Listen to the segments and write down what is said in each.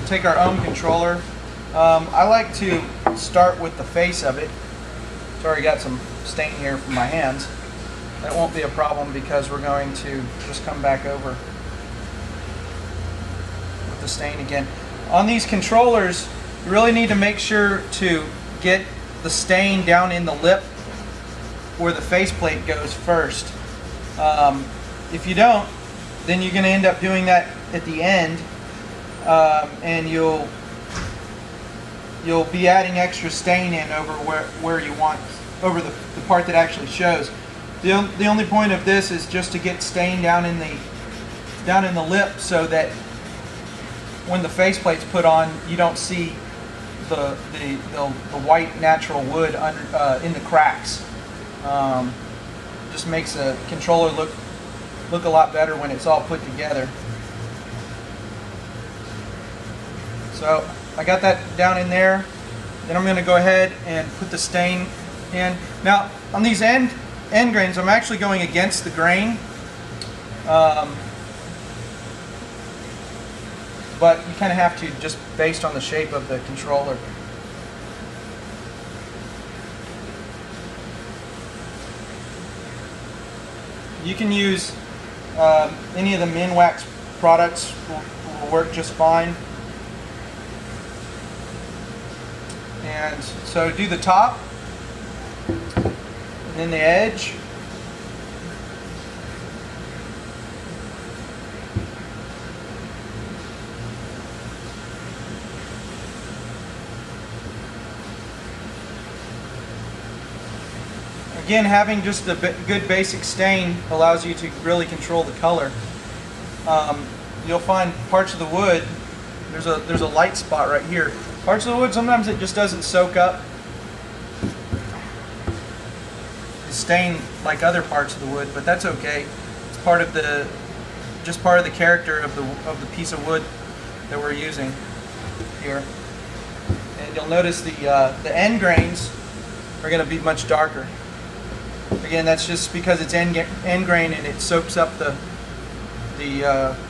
take our Ohm controller. I like to start with the face of it. It's already got some stain here from my hands. That won't be a problem because we're going to just come back over with the stain again. On these controllers, you really need to make sure to get the stain down in the lip where the faceplate goes first. If you don't, then you're going to end up doing that at the end, and you'll be adding extra stain in over where you want, over the part that actually shows. The only point of this is just to get stain down in the lip, so that when the faceplate's put on, you don't see the white natural wood under, in the cracks. Just makes a controller look a lot better when it's all put together. So I got that down in there. Then I'm going to go ahead and put the stain in. Now on these end grains, I'm actually going against the grain, but you kind of have to, just based on the shape of the controller. You can use any of the Minwax products, will work just fine. And so do the top, and then the edge. Again, having just a good basic stain allows you to really control the color. You'll find parts of the wood, there's a light spot right here. Parts of the wood, sometimes it just doesn't soak up the stain like other parts of the wood, but that's okay. It's part of the character of the piece of wood that we're using here. And you'll notice the end grains are going to be much darker. Again, that's just because it's end grain and it soaks up the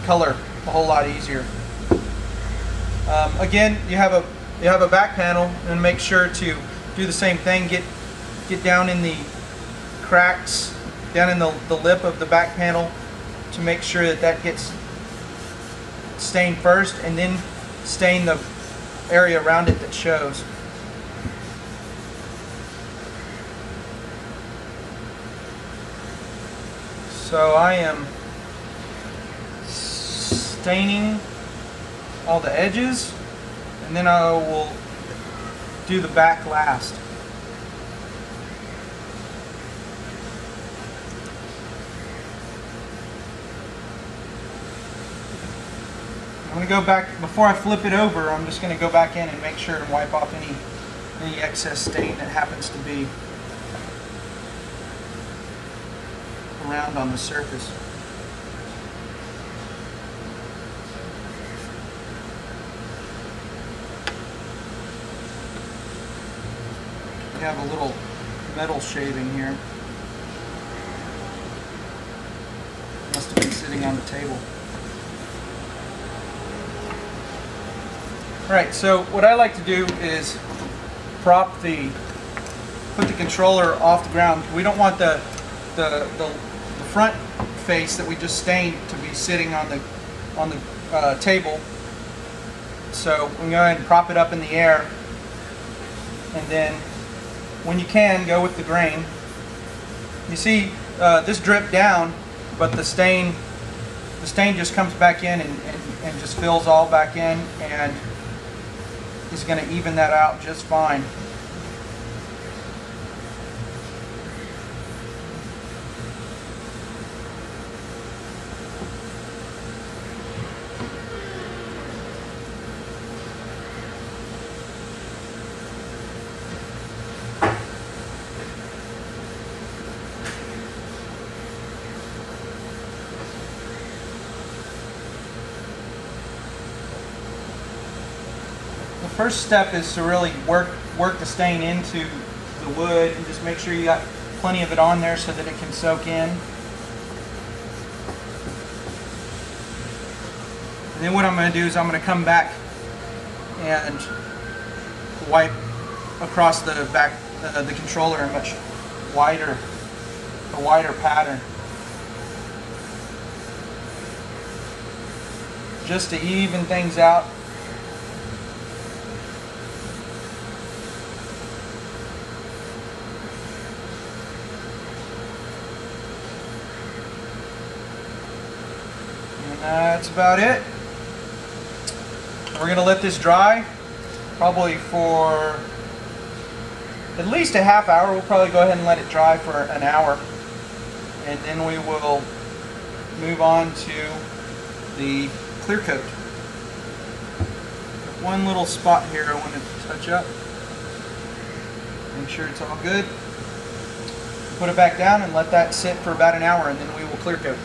color a whole lot easier. Again, you have a back panel, and make sure to do the same thing. Get down in the cracks, down in the lip of the back panel, to make sure that gets stained first, and then stain the area around it that shows. So I am staining all the edges, and then I will do the back last. I'm going to go back, before I flip it over, I'm just going to go back in and make sure to wipe off any excess stain that happens to be around on the surface. We have a little metal shaving here. Must have been sitting on the table. Alright, so what I like to do is put the controller off the ground. We don't want the front face that we just stained to be sitting on the table. So we can go ahead and prop it up in the air, and then when you can, go with the grain. You see this drip down, but the stain just comes back in and just fills all back in, and is going to even that out just fine. The first step is to really work the stain into the wood, and just make sure you got plenty of it on there so that it can soak in. And then what I'm going to do is I'm going to come back and wipe across the back the controller in much wider pattern, just to even things out. And that's about it. We're going to let this dry probably for at least a half hour. We'll probably go ahead and let it dry for an hour, and then we will move on to the clear coat. One little spot here I want to touch up. Make sure it's all good. Put it back down and let that sit for about an hour, and then we will clear coat.